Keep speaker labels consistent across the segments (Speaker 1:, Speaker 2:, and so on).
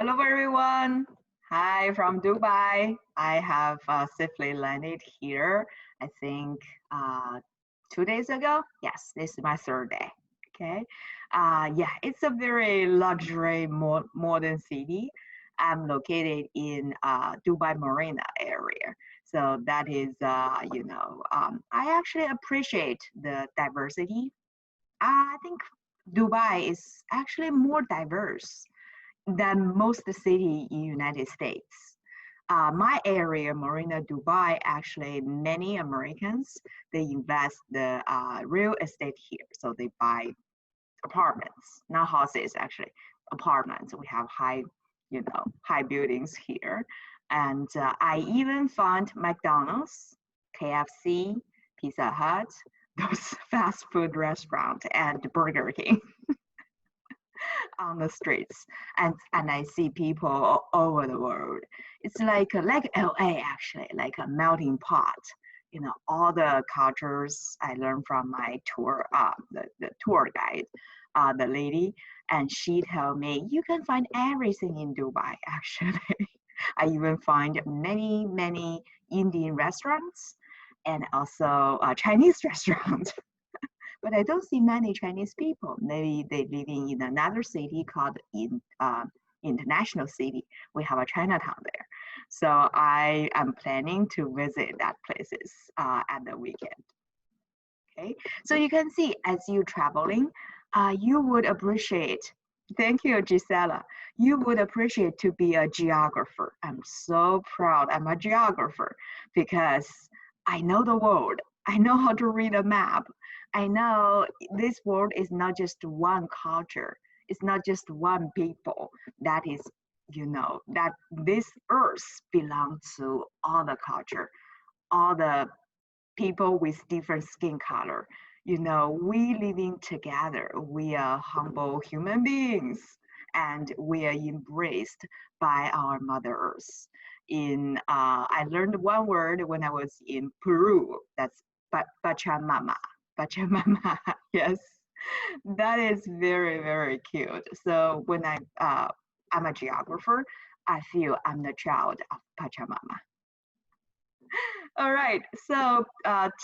Speaker 1: Hello, everyone. Hi from Dubai. I have safely landed here, I think 2 days ago. Yes, this is my third day. Okay. Yeah, it's a very luxury modern city. I'm located in Dubai Marina area. So that is, I actually appreciate the diversity. I think Dubai is actually more diverse than most city in United States. My area, Marina Dubai, actually many Americans, they invest the real estate here. So they buy apartments, not houses, actually, apartments. We have high buildings here. And I even found McDonald's, KFC, Pizza Hut, those fast food restaurants, and Burger King on the streets, and I see people all over the world. It's like LA actually, like a melting pot. You know, all the cultures I learned from my tour, the tour guide, the lady, and she told me you can find everything in Dubai. Actually, I even find many Indian restaurants and also Chinese restaurants. But I don't see many Chinese people. Maybe they living in another city called International City. We have a Chinatown there. So I am planning to visit that places at the weekend. Okay, so you can see as you traveling, you would appreciate. Thank you, Gisela. You would appreciate to be a geographer. I'm so proud I'm a geographer because I know the world. I know how to read a map. I know this world is not just one culture. It's not just one people. That is, that this earth belongs to all the culture, all the people with different skin color. We living together. We are humble human beings, and we are embraced by our Mother Earth. I learned one word when I was in Peru. That's Pachamama. Pachamama. Yes, that is very cute. So when I'm a geographer, I feel I'm the child of Pachamama. All right, so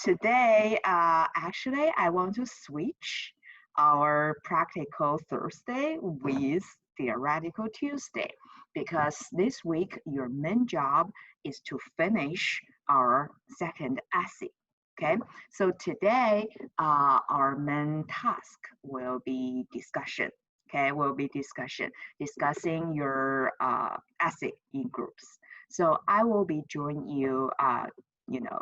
Speaker 1: today, actually, I want to switch our practical Thursday with theoretical Tuesday because this week your main job is to finish our second essay. Okay, so today our main task will be discussion. Okay, will be discussing your essay in groups. So I will be joining you,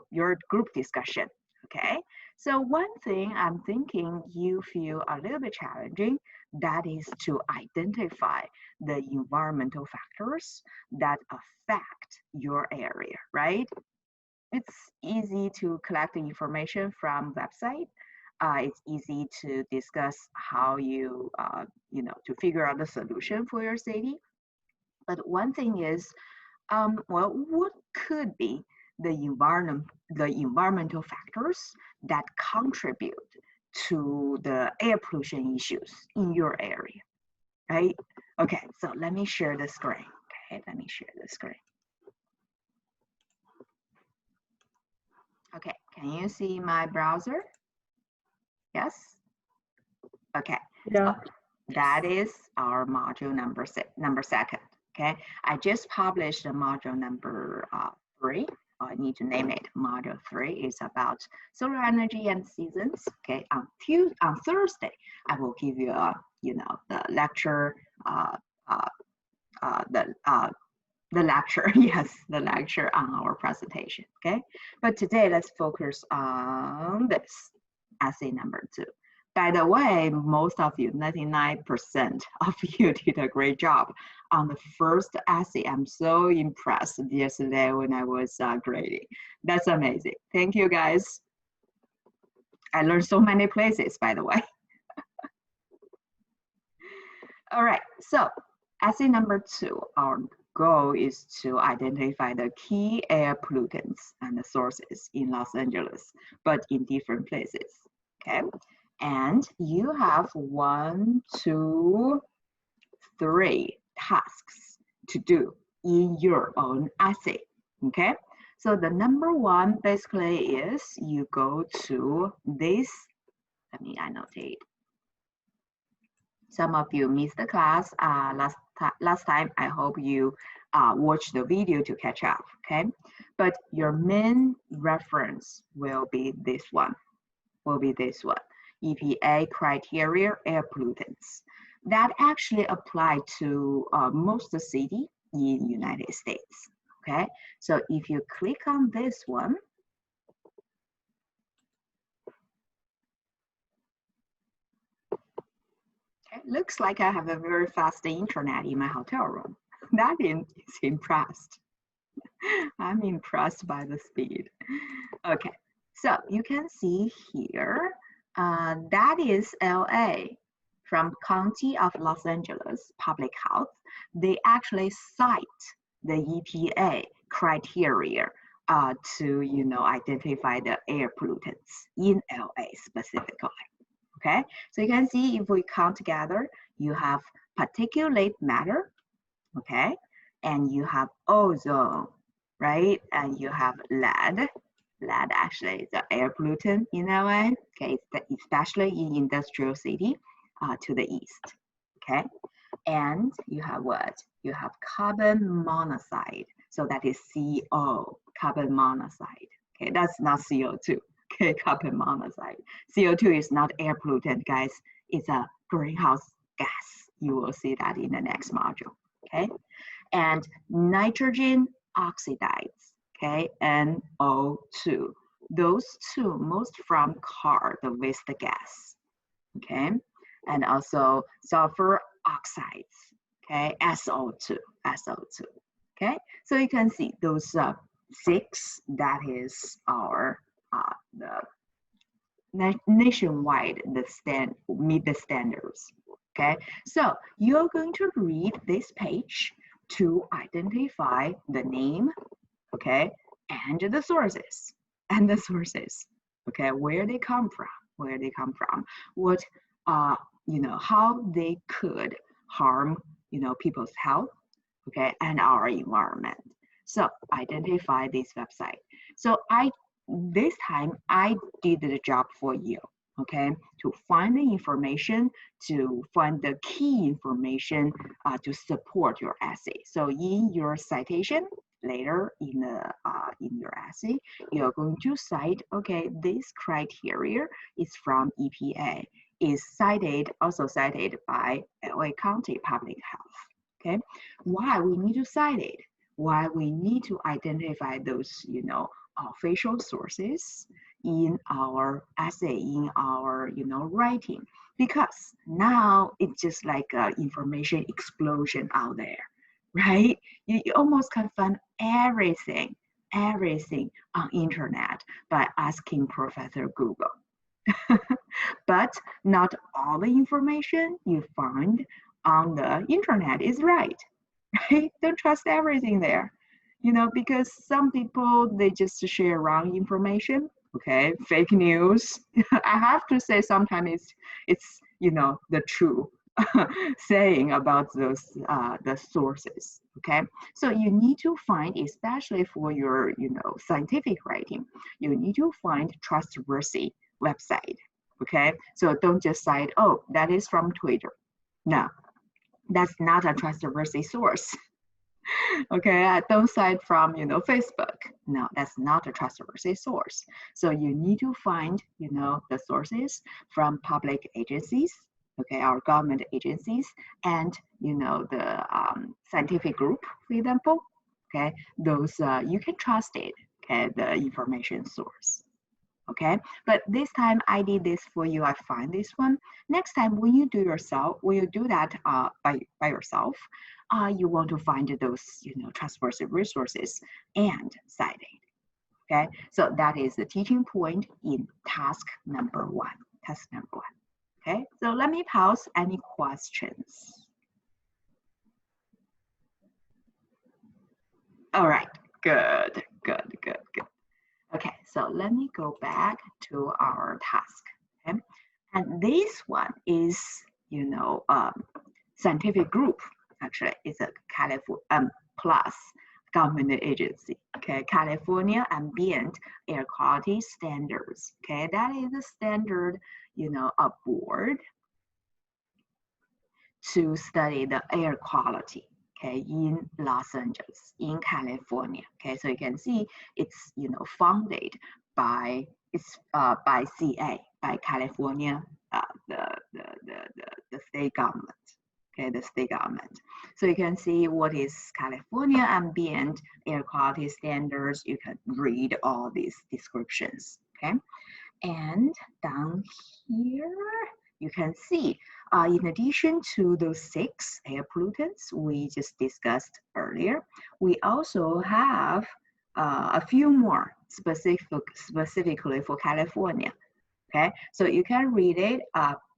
Speaker 1: your group discussion. Okay. So one thing I'm thinking you feel a little bit challenging, that is to identify the environmental factors that affect your area, right? It's easy to collect the information from website. It's easy to discuss how to figure out the solution for your city. But one thing is, what could be the environmental factors that contribute to the air pollution issues in your area, right? Okay, so let me share the screen. Okay, let me share the screen. Okay, can you see my browser? Yes? Okay.
Speaker 2: Yeah.
Speaker 1: So that is our module number second. Okay, I just published the module number 3. I need to name it. Module 3 is about solar energy and seasons. Okay, on Thursday, I will give you the lecture, the lecture, yes, the lecture on our presentation. Okay, but today let's focus on this essay number 2. By the way, most of you, 99% of you did a great job on the first essay. I'm so impressed yesterday when I was grading. That's amazing. Thank you, guys. I learned so many places, by the way. All right, so essay number 2, our goal is to identify the key air pollutants and the sources in Los Angeles, but in different places, okay? And you have 1, 2, 3 tasks to do in your own essay. Okay, so the number one basically is you go to this. Let me annotate. Some of you missed the class last time. I hope you watched the video to catch up. Okay, but your main reference will be this one. EPA criteria air pollutants. That actually apply to most city in United States. Okay, so if you click on this one, okay, looks like I have a very fast internet in my hotel room. That is impressed. I'm impressed by the speed. Okay, so you can see here, that is LA from County of Los Angeles Public Health. They actually cite the EPA criteria to identify the air pollutants in LA specifically. Okay, so you can see if we count together, you have particulate matter, okay, and you have ozone, right, and you have lead. Lead actually is the air pollutant in LA, okay, especially in industrial city to the east, okay, and you have what? You have carbon monoxide, so that is CO, carbon monoxide, okay, that's not CO2. Okay, carbon monoxide. CO2 is not air pollutant, guys. It's a greenhouse gas. You will see that in the next module, okay? And nitrogen oxides, okay, NO2. Those two, most from car, the waste gas, okay? And also sulfur oxides, okay, SO2, okay? So you can see those 6, that is our the nationwide meet the standards. Okay, so you're going to read this page to identify the name, okay, and the sources, okay, where they come from, what how they could harm people's health, okay, and our environment. So identify this website. So this time I did the job for you, okay, to find the information, to find the key information to support your essay. So in your citation later in your essay, you're going to cite, okay, this criteria is from EPA, is also cited by LA County Public Health. Okay, why we need to cite it? Why we need to identify those official sources in our essay, in our writing, because now it's just like an information explosion out there, right? You almost can find everything on internet by asking Professor Google. But not all the information you find on the internet is right. Right? Don't trust everything there, because some people, they just share wrong information, okay, fake news. I have to say sometimes it's the true saying about those the sources, okay. So you need to find, especially for your scientific writing, you need to find trustworthy website, okay. So don't just cite, oh, that is from Twitter. No, that's not a trustworthy source. Okay, don't cite from Facebook. No, that's not a trustworthy source. So you need to find the sources from public agencies, okay, our government agencies, and the scientific group, for example. Okay, those you can trust it. Okay, the information source. Okay, but this time I did this for you. I find this one. Next time when you do that by yourself, you want to find those trustworthy resources and cite it. Okay, so that is the teaching point in task number 1. Okay, so let me pause. Any questions? All right, good. Okay, so let me go back to our task. Okay, and this one is scientific group. actually it's a California plus government agency. Okay, California Ambient Air Quality Standards. Okay, that is the standard, a board to study the air quality, okay, in Los Angeles, in California. Okay, so you can see it's funded by by CA, by California, the state government. Okay, the state government. So you can see what is California Ambient Air Quality Standards. You can read all these descriptions. Okay, and down here you can see, in addition to those 6 air pollutants we just discussed earlier, we also have a few more specifically for California. Okay, so you can read it,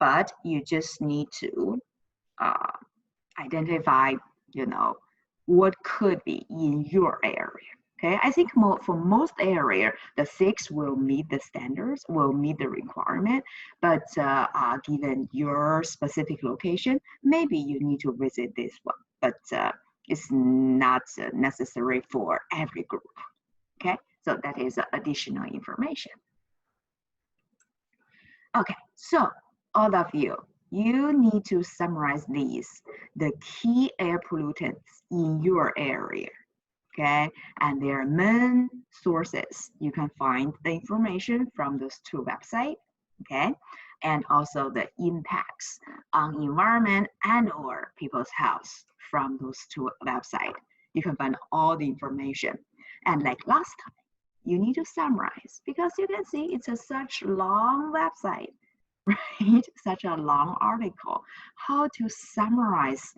Speaker 1: but you just need to identify, what could be in your area. Okay, I think for most area, the 6 will meet the standards, will meet the requirement, but given your specific location, maybe you need to visit this one, but it's not necessary for every group. Okay, so that is additional information. Okay, so all of you need to summarize these, the key air pollutants in your area. Okay, and their main sources. You can find the information from those 2 websites, okay, and also the impacts on environment and or people's health from those 2 websites. You can find all the information. And like last time, you need to summarize, because you can see it's such long website, right? Such a long article. How to summarize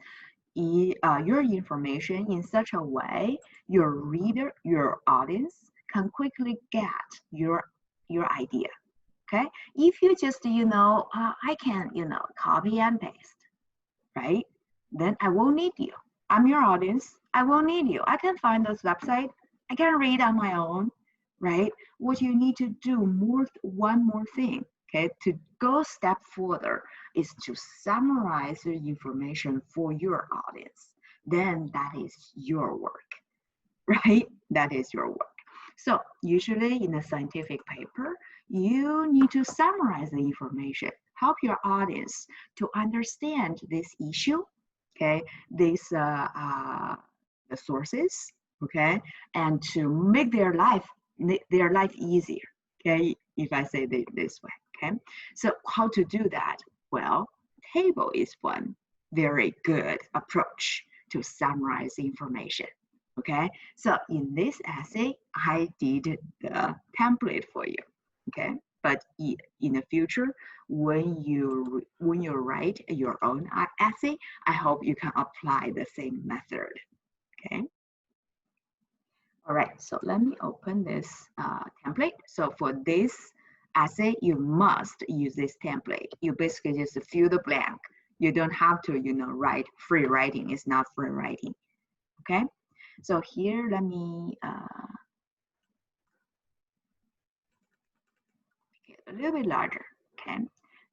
Speaker 1: your information in such a way your reader, your audience can quickly get your idea. Okay, if you just I can copy and paste, right? Then I won't need you. I'm your audience. I won't need you. I can find those websites. I can read on my own, right? What you need to do one more thing, okay, to go step further, is to summarize the information for your audience. Then that is your work, right? That is your work. So usually in a scientific paper, you need to summarize the information, help your audience to understand this issue, okay, the sources, okay, and to make their life easier, okay, if I say this way. Okay, so how to do that? Well, table is one very good approach to summarize information. Okay, so in this essay, I did the template for you. Okay, but in the future, when you write your own essay, I hope you can apply the same method. Okay. All right, so let me open this template. So for this essay, you must use this template. You basically just fill the blank. You don't have to, write free writing. It's not free writing. Okay. So here, let me get a little bit larger. Okay.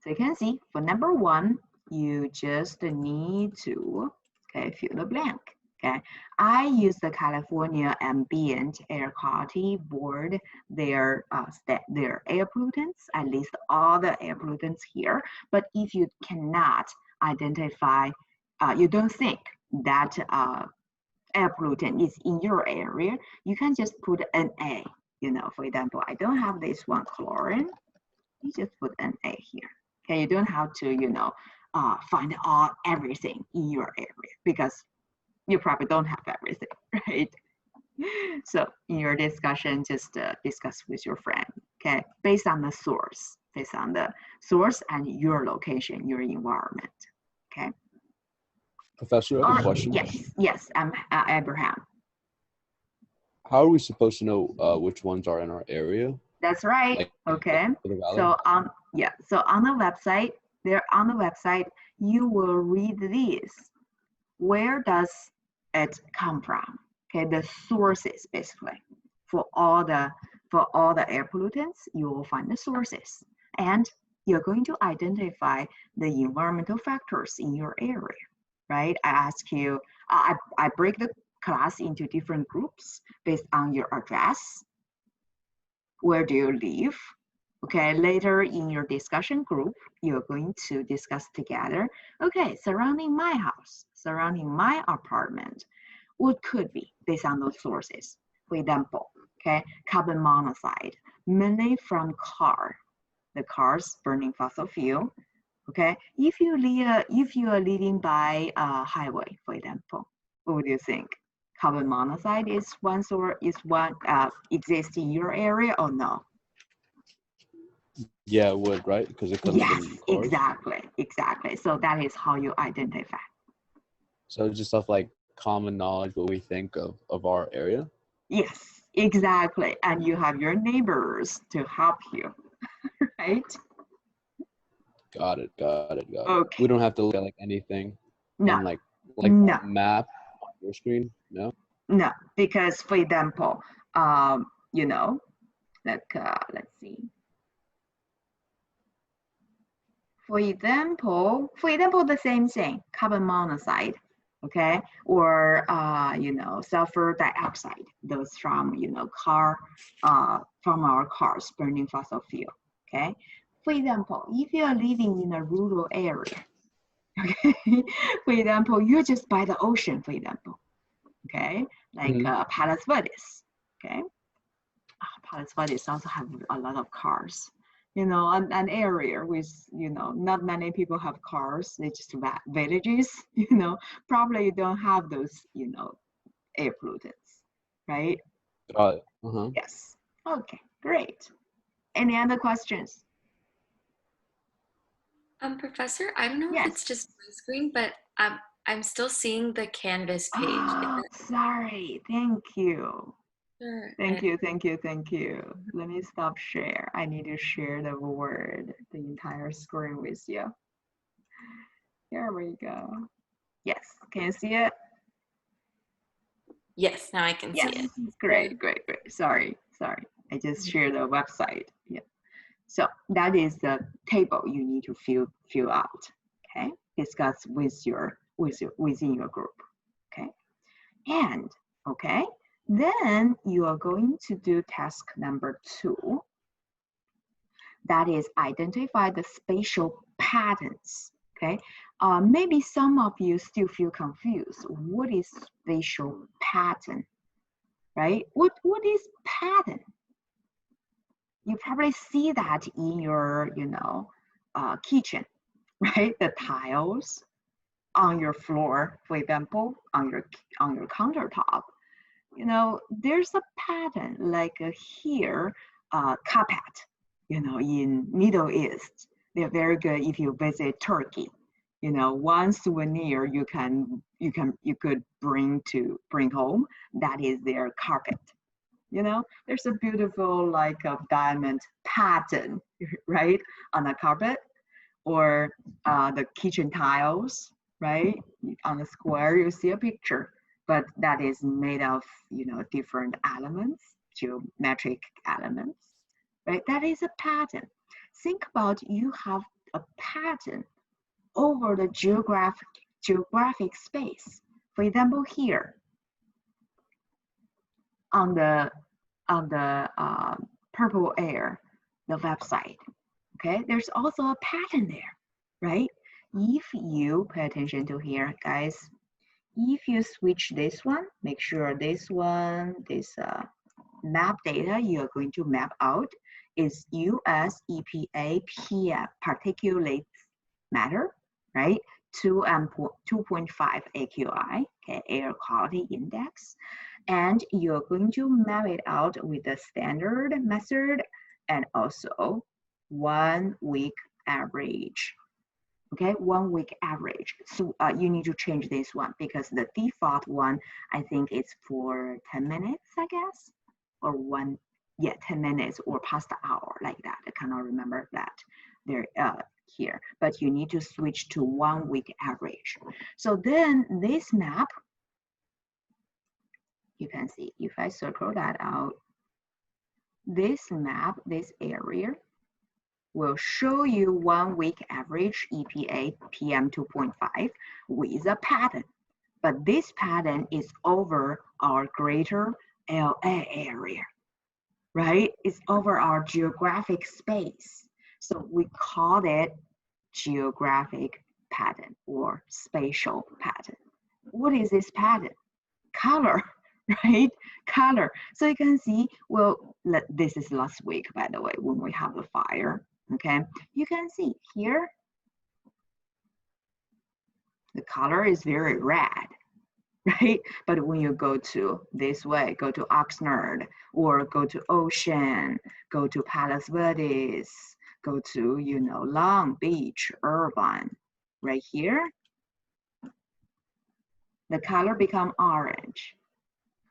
Speaker 1: So you can see for number 1, you just need to fill the blank. Okay, I use the California Ambient Air Quality Board, their air pollutants. I list all the air pollutants here. But if you cannot identify, you don't think that air pollutant is in your area, you can just put an A. For example, I don't have this one, chlorine. You just put an A here. Okay, you don't have to, find everything in your area, because you probably don't have everything, right? So in your discussion, just discuss with your friend, okay? Based on the source and your location, your environment, okay?
Speaker 2: Professor, I have a question.
Speaker 1: Yes, I'm Abraham.
Speaker 2: How are we supposed to know which ones are in our area?
Speaker 1: That's right. Like, okay. So on the website, you will read these. Where does it come from? Okay, the sources basically for all the air pollutants, you will find the sources, and you're going to identify the environmental factors in your area. right? I ask you, I break the class into different groups based on your address. Where do you live? Okay, later in your discussion group, you're going to discuss together, okay, surrounding my house, surrounding my apartment, what could be based on those sources? For example, okay, carbon monoxide, mainly from the cars burning fossil fuel. Okay, if you are living by a highway, for example, what would you think? Carbon monoxide is one source, is one exists in your area or no?
Speaker 2: Yeah, it would, right? Because it comes
Speaker 1: Yes,
Speaker 2: from cars.
Speaker 1: exactly. So that is how you identify.
Speaker 2: So it's just stuff like common knowledge, what we think of our area.
Speaker 1: Yes, exactly. And you have your neighbors to help you, right?
Speaker 2: Got it. Got it. Got it. We
Speaker 1: Okay.
Speaker 2: don't have to look at like anything
Speaker 1: No,
Speaker 2: on like
Speaker 1: no,
Speaker 2: a map on your screen. No.
Speaker 1: no. Because for example, you know, like let's see. For example, the same thing, carbon monoxide, okay, or you know, sulfur dioxide, those from from our cars burning fossil fuel, okay. For example, if you are living in a rural area, okay, for example, you're just by the ocean, for example, okay, like
Speaker 2: Mhm.
Speaker 1: Palos Verdes, okay. Palos Verdes also have a lot of cars. You know, an area with, you know, not many people have cars. They just villages, you know, probably you don't have those, you know, air pollutants, right?
Speaker 2: Got it. Uh-huh.
Speaker 1: Yes. Okay, great. Any other questions?
Speaker 3: Professor, I don't know if it's
Speaker 1: Yes.
Speaker 3: just my screen, but I'm still seeing the Canvas page.
Speaker 1: Oh, sorry. Thank you.
Speaker 3: Sure.
Speaker 1: Thank you. Let me stop share. I need to share the word, the entire screen with you. Here we go. Yes, can you see it?
Speaker 3: Yes, now I can see
Speaker 1: Yes,
Speaker 3: it.
Speaker 1: great. Sorry. I just shared the website. Yeah. So that is the table you need to fill out. Okay. Discuss within your group. Okay. And okay, then you are going to do task number 2. That is identify the spatial patterns. Okay. Maybe some of you still feel confused. What is spatial pattern? Right? What is pattern? You probably see that in your, you know, kitchen, right? The tiles on your floor, for example, on your countertop. You know, there's a pattern like here, carpet. You know, in Middle East, they're very good if you visit Turkey. You know, one souvenir you could bring home. That is their carpet. You know, there's a beautiful like a diamond pattern, right, on the carpet, or the kitchen tiles, right, on the square you see a picture, but that is made of, you know, different elements, geometric elements, right? That is a pattern. Think about you have a pattern over the geographic space. For example, here on the purple air, the website. Okay, there's also a pattern there, right? If you pay attention to here, guys, if you switch this one, make sure this one, this map data you are going to map out is US EPA PM, particulate matter, right? 2.5 AQI, okay, air quality index. And you're going to map it out with the standard method and also 1 week average. Okay, 1 week average. So you need to change this one because the default one, I think it's for 10 minutes, I guess, or 10 minutes or past the hour like that. I cannot remember that there here, but you need to switch to 1 week average. So then this map, you can see if I circle that out, this map, this area, will show you 1 week average EPA PM 2.5 with a pattern. But this pattern is over our greater LA area, right? It's over our geographic space. So we call it geographic pattern or spatial pattern. What is this pattern? Color, right? Color. So you can see, well, this is last week, by the way, when we have the fire, okay? You can see here, the color is very red, right? But when you go to this way, go to Oxnard, or go to Ocean, go to Palos Verdes, go to, you know, Long Beach, Irvine, right here, the color become orange,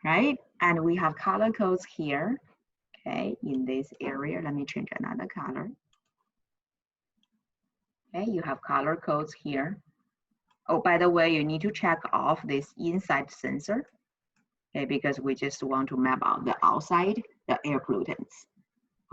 Speaker 1: right? And we have color codes here, okay, in this area. Let me change another color. Okay, you have color codes here. Oh, by the way, you need to check off this inside sensor, okay, because we just want to map out the outside, the air pollutants,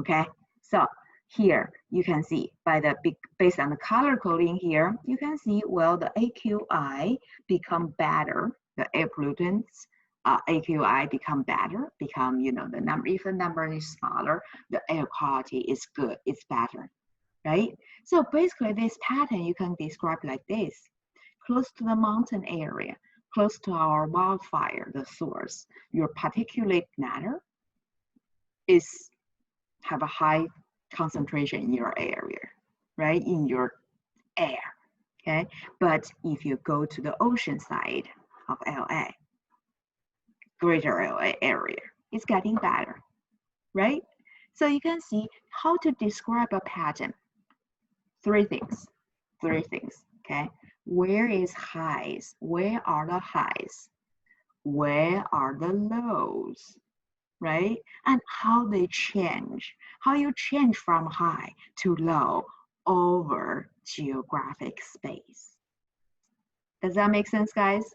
Speaker 1: okay? So here you can see based on the color coding here, you can see, well, the AQI become better, the air pollutants, AQI become better, you know, the number, if the number is smaller, the air quality is good, it's better, right? So basically this pattern you can describe like this. Close to the mountain area, close to our wildfire, the source, your particulate matter have a high concentration in your area, right? In your air, okay? But if you go to the ocean side of LA, greater LA area, it's getting better, right? So you can see how to describe a pattern. Three things, okay? Where is highs? Where are the highs? Where are the lows? Right? And how they change, how you change from high to low over geographic space. Does that make sense, guys?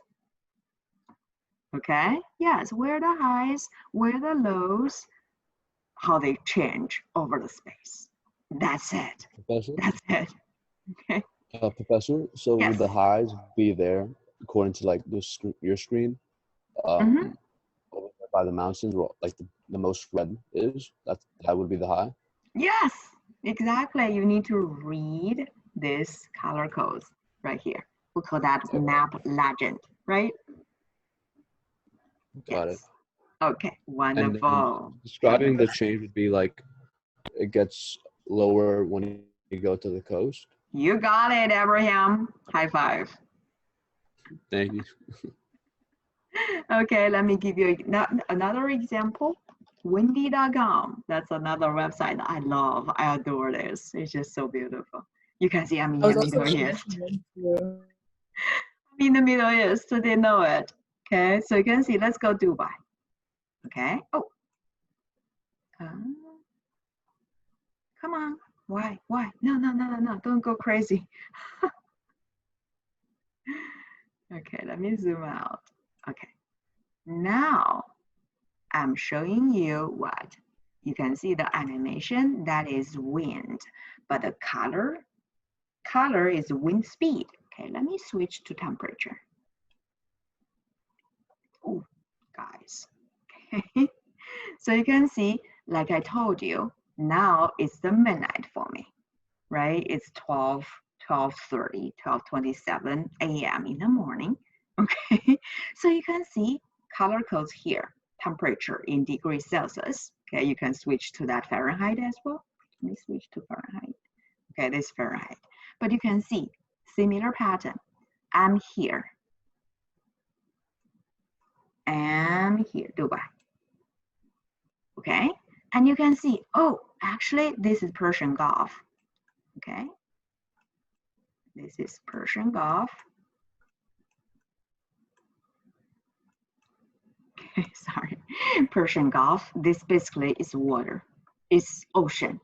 Speaker 1: Okay, yes, where the highs, where the lows, how they change over the space. That's it.
Speaker 2: Professor?
Speaker 1: That's it. Okay.
Speaker 2: Professor, so
Speaker 1: Yes.
Speaker 2: would the highs be there according to like your screen?
Speaker 1: Mhm.
Speaker 2: Over there by the mountains, where like the most red is, that would be the high?
Speaker 1: Yes, exactly. You need to read this color codes right here. We call that
Speaker 2: Okay.
Speaker 1: map legend, right?
Speaker 2: Got
Speaker 1: Yes.
Speaker 2: it.
Speaker 1: Okay,
Speaker 2: And then
Speaker 1: wonderful.
Speaker 2: describing the change would be like it gets lower when you go to the coast.
Speaker 1: You got it, Abraham. High five.
Speaker 2: Thank you.
Speaker 1: Okay, let me give you another example. Windy.com. That's another website I love. I adore this. It's just so beautiful. You can see I'm in
Speaker 4: I was
Speaker 1: the
Speaker 4: also
Speaker 1: Middle East.
Speaker 4: checking into
Speaker 1: I'm in the Middle East, so they know it. Okay, so you can see, let's go Dubai. Okay, oh. Come on, why? No, don't go crazy. Okay, let me zoom out. Okay, now I'm showing you what? You can see the animation, that is wind, but the color is wind speed. Okay, let me switch to temperature. Oh, guys, okay. So you can see, like I told you, now it's the midnight for me, right? It's 12:30, 12:27 a.m. in the morning, okay? So you can see color codes here, temperature in degrees Celsius, okay? You can switch to that Fahrenheit as well. Let me switch to Fahrenheit. Okay, this Fahrenheit. But you can see similar pattern. I'm here. I'm here, Dubai. Okay, and you can see, oh, actually, this is Persian Gulf. Okay, this is Persian Gulf. Okay, sorry, Persian Gulf. This basically is water, it's ocean.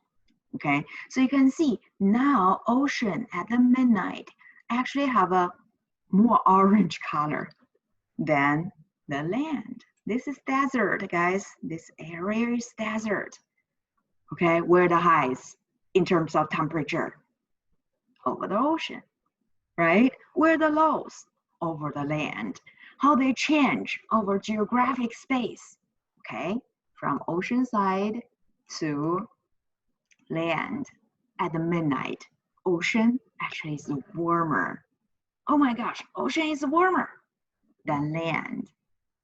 Speaker 1: Okay, so you can see now ocean at the midnight actually have a more orange color than the land. This is desert, guys. This area is desert. Okay, where are the highs? in terms of temperature? Over the ocean, right? Where the lows? Over the land. How they change over geographic space, okay? From ocean side to land at the midnight. Ocean actually is warmer. Oh my gosh, ocean is warmer than land,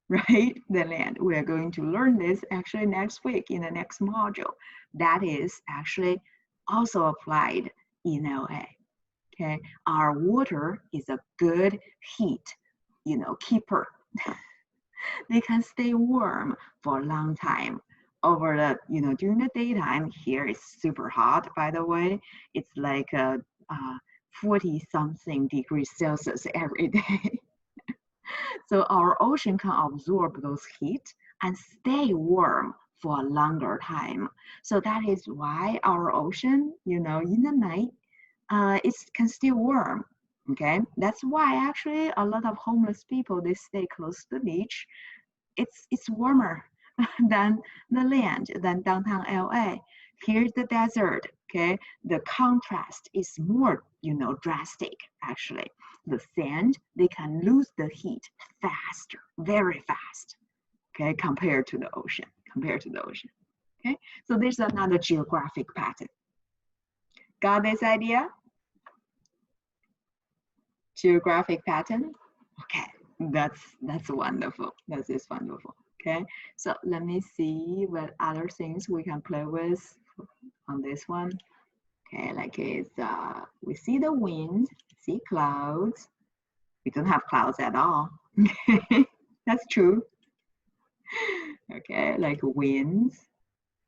Speaker 1: right? The land. We are going to learn this actually next week in the next module. That is actually also applied in LA. Okay, our water is a good heat, keeper. They can stay warm for a long time. Over the, during the daytime, here it's super hot, by the way. It's like 40 something degrees Celsius every day. So our ocean can absorb those heat and stay warm for a longer time. So that is why our ocean, in the night, it can stay warm. Okay, that's why actually a lot of homeless people, they stay close to the beach. It's warmer than the land, than downtown LA. Here's the desert. Okay, the contrast is more drastic. Actually, the sand, they can lose the heat faster, very fast. Okay, compared to the ocean. Okay, so there's another geographic pattern. Got this idea? Geographic pattern? Okay, that's wonderful. That is wonderful. Okay, so let me see what other things we can play with on this one. Okay, like it's we see the wind, see clouds. We don't have clouds at all. That's true. Okay, like winds.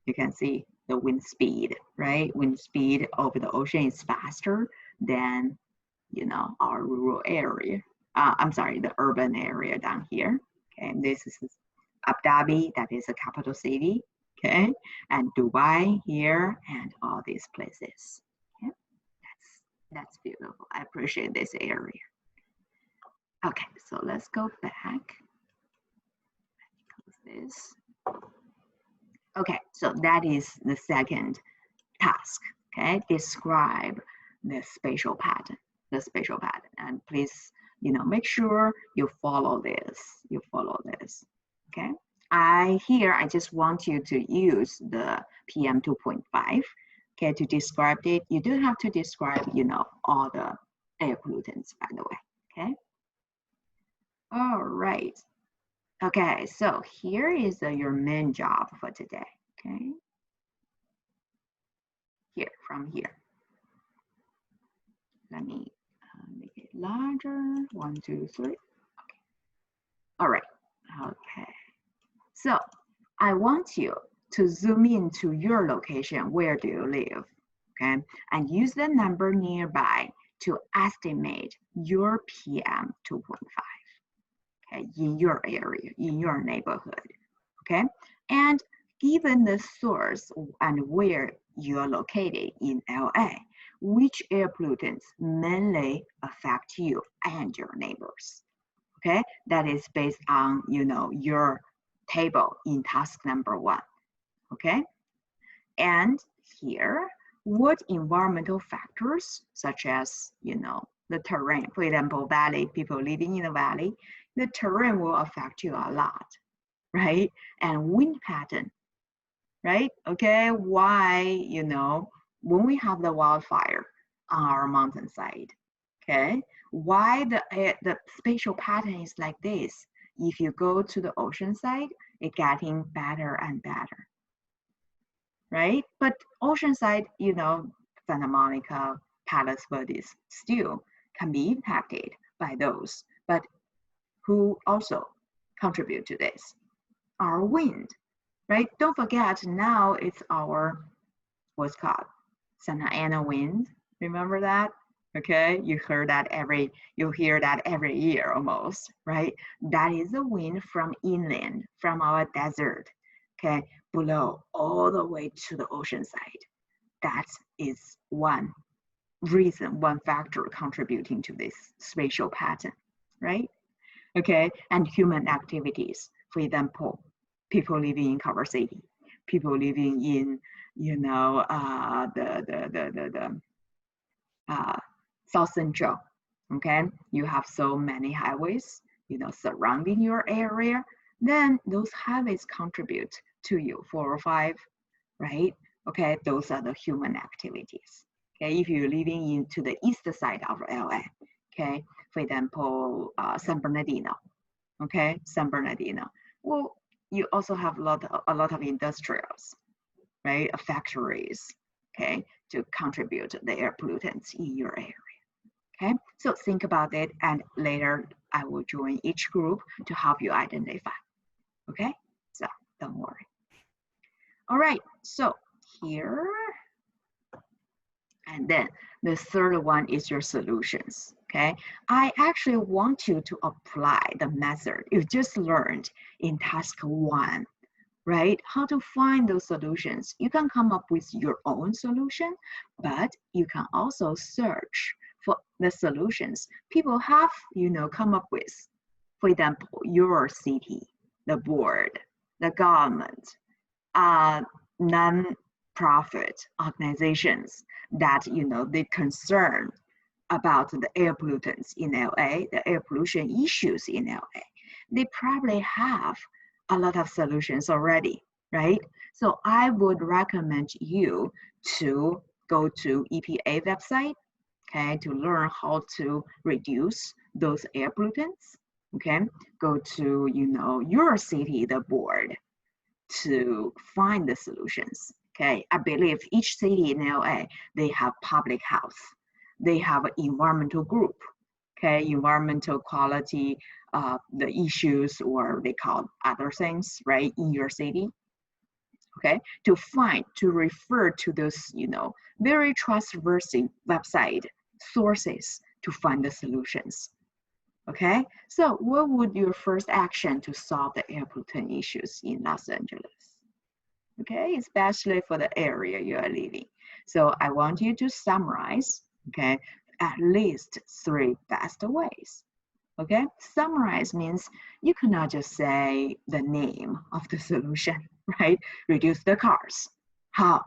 Speaker 1: You can see the wind speed, right? Wind speed over the ocean is faster than our rural area. I'm sorry, the urban area down here. Okay, this is Abu Dhabi, that is a capital city. Okay, and Dubai here, and all these places. Okay, that's beautiful. I appreciate this area. Okay, so let's go back. Close this. Okay, so that is the second task. Okay, describe the spatial pattern. And please make sure you follow this. Okay, I just want you to use the PM 2.5, okay, to describe it. You don't have to describe all the air pollutants, by the way. Okay, all right. Okay, so here is your main job for today. Okay, from here, let me make it larger. 1, 2, 3. Okay. All right. Okay. So I want you to zoom into your location. Where do you live? Okay. And use the number nearby to estimate your PM 2.5. Okay. In your area, in your neighborhood. Okay. And given the source and where you are located in LA, which air pollutants mainly affect you and your neighbors? Okay, that is based on your table in task number 1. Okay, and here, what environmental factors such as the terrain, for example, valley, people living in a valley, the terrain will affect you a lot, right? And wind pattern, right? Okay, why when we have the wildfire on our mountainside, okay, why the spatial pattern is like this? If you go to the ocean side, it's getting better and better, right? But ocean side, Santa Monica, Palos Verdes still can be impacted by those. But who also contribute to this? Our wind, right? Don't forget, now it's our, what's called Santa Ana wind. Remember that? Okay, you hear that every year almost, right? That is the wind from inland, from our desert, okay, below all the way to the ocean side. That is one reason, one factor contributing to this spatial pattern, right? Okay, and human activities, for example, people living in Culver City, people living in you know, South Central. Okay, you have so many highways, you know, surrounding your area. Then those highways contribute to you 405, right? Okay, those are the human activities. Okay, if you're living into the east side of LA, okay, for example, San Bernardino, okay, San Bernardino. Well, you also have a lot of industrials, right? Factories, okay, to contribute the air pollutants in your area. Okay, so think about it, and later I will join each group to help you identify. Okay, so don't worry. All right, so here, and then the third one is your solutions. Okay, I actually want you to apply the method you just learned in task 1, right? How to find those solutions. You can come up with your own solution, but you can also search for the solutions people have, you know, come up with. For example, your city, the board, the government, non-profit organizations that, you know, they concern about the air pollutants in LA, the air pollution issues in LA. They probably have a lot of solutions already, right? So I would recommend you to go to EPA website, okay, to learn how to reduce those air pollutants, okay? Go to, you know, your city, the board, to find the solutions, okay? I believe each city in LA, they have public health, they have an environmental group, okay? Environmental quality, the issues, or they call other things, right, in your city, okay? To refer to those, you know, very trustworthy website sources to find the solutions, okay? So what would your first action to solve the air pollutant issues in Los Angeles? Okay, especially for the area you are living. So I want you to summarize, okay, at least 3 best ways. Okay, summarize means you cannot just say the name of the solution, right? Reduce the cars. How?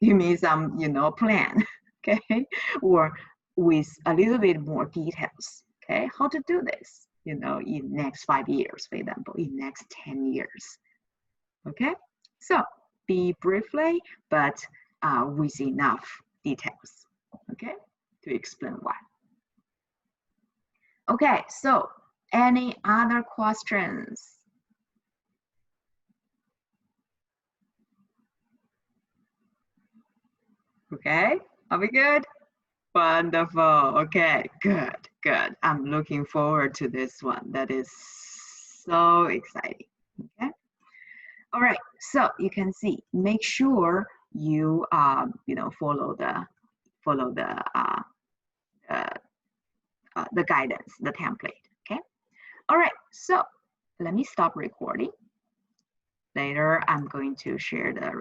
Speaker 1: You mean some, you know, plan, okay? Or with a little bit more details, okay? How to do this, you know, in next 5 years, for example, in next 10 years, okay? So be briefly, but with enough details, okay, to explain why. Okay, so any other questions? Okay, are we good? Wonderful. Okay, good, good. I'm looking forward to this one. That is so exciting. Okay. All right. So you can see. Make sure you you know, follow the guidance, the template. Okay. All right. So let me stop recording. Later, I'm going to share the